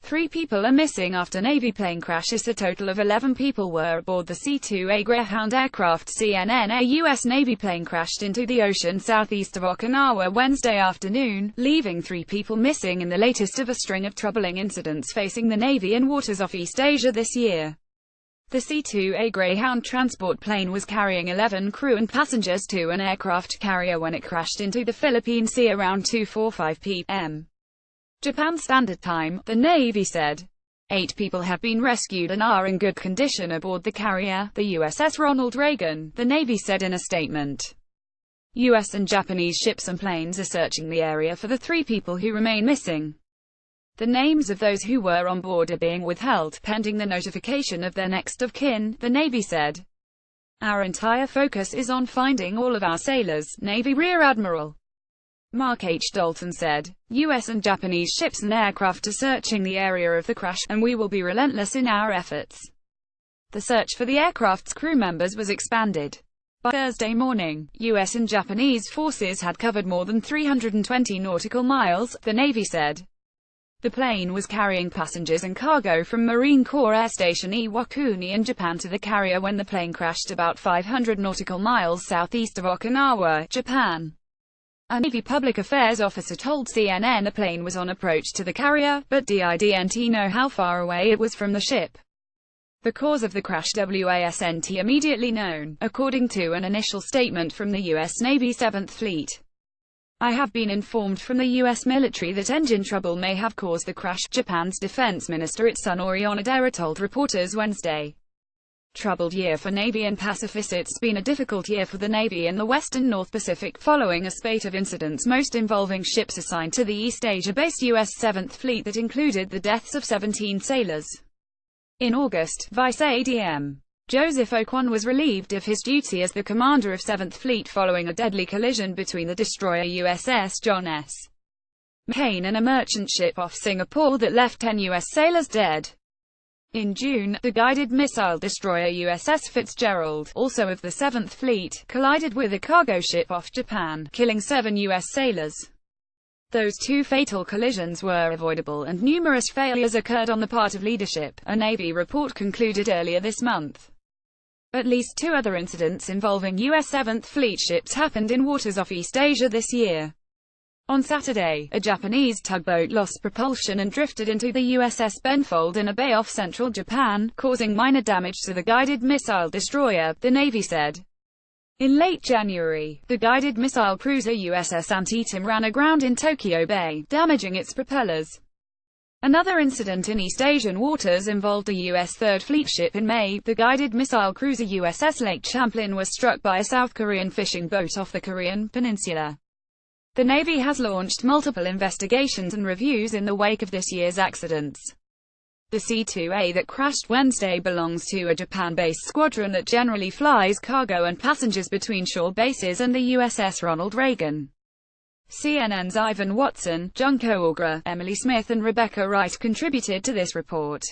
3 people are missing after Navy plane crashes. A total of 11 people were aboard the C-2A Greyhound aircraft. CNN: A U.S. Navy plane crashed into the ocean southeast of Okinawa Wednesday afternoon, leaving 3 people missing in the latest of a string of troubling incidents facing the Navy in waters off East Asia this year. The C-2A Greyhound transport plane was carrying 11 crew and passengers to an aircraft carrier when it crashed into the Philippine Sea around 2:45 p.m. Japan Standard Time, the Navy said. 8 people have been rescued and are in good condition aboard the carrier, the USS Ronald Reagan, the Navy said in a statement. US and Japanese ships and planes are searching the area for the 3 people who remain missing. The names of those who were on board are being withheld, pending the notification of their next of kin, the Navy said. Our entire focus is on finding all of our sailors, Navy Rear Admiral Mark H. Dalton said. US and Japanese ships and aircraft are searching the area of the crash, and we will be relentless in our efforts. The search for the aircraft's crew members was expanded. By Thursday morning, US and Japanese forces had covered more than 320 nautical miles, the Navy said. The plane was carrying passengers and cargo from Marine Corps Air Station Iwakuni in Japan to the carrier when the plane crashed about 500 nautical miles southeast of Okinawa, Japan. A Navy public affairs officer told CNN the plane was on approach to the carrier, but didn't know how far away it was from the ship. The cause of the crash wasn't immediately known, according to an initial statement from the U.S. Navy 7th Fleet. I have been informed from the U.S. military that engine trouble may have caused the crash, Japan's defense minister Itsunori Onodera told reporters Wednesday. Troubled year for Navy and pacifists. It's been a difficult year for the Navy in the West and North Pacific following a spate of incidents, most involving ships assigned to the East Asia-based U.S. 7th Fleet that included the deaths of 17 sailors. In August, Vice ADM Joseph Okwon was relieved of his duty as the commander of 7th Fleet following a deadly collision between the destroyer USS John S. McCain and a merchant ship off Singapore that left 10 U.S. sailors dead. In June, the guided missile destroyer USS Fitzgerald, also of the 7th Fleet, collided with a cargo ship off Japan, killing 7 U.S. sailors. Those 2 fatal collisions were avoidable and numerous failures occurred on the part of leadership, a Navy report concluded earlier this month. At least 2 other incidents involving U.S. 7th Fleet ships happened in waters off East Asia this year. On Saturday, a Japanese tugboat lost propulsion and drifted into the USS Benfold in a bay off central Japan, causing minor damage to the guided missile destroyer, the Navy said. In late January, the guided missile cruiser USS Antietam ran aground in Tokyo Bay, damaging its propellers. Another incident in East Asian waters involved a U.S. 3rd Fleet ship in May. The guided missile cruiser USS Lake Champlain was struck by a South Korean fishing boat off the Korean peninsula. The Navy has launched multiple investigations and reviews in the wake of this year's accidents. The C-2A that crashed Wednesday belongs to a Japan-based squadron that generally flies cargo and passengers between shore bases and the USS Ronald Reagan. CNN's Ivan Watson, Junko Augra, Emily Smith and Rebecca Wright contributed to this report.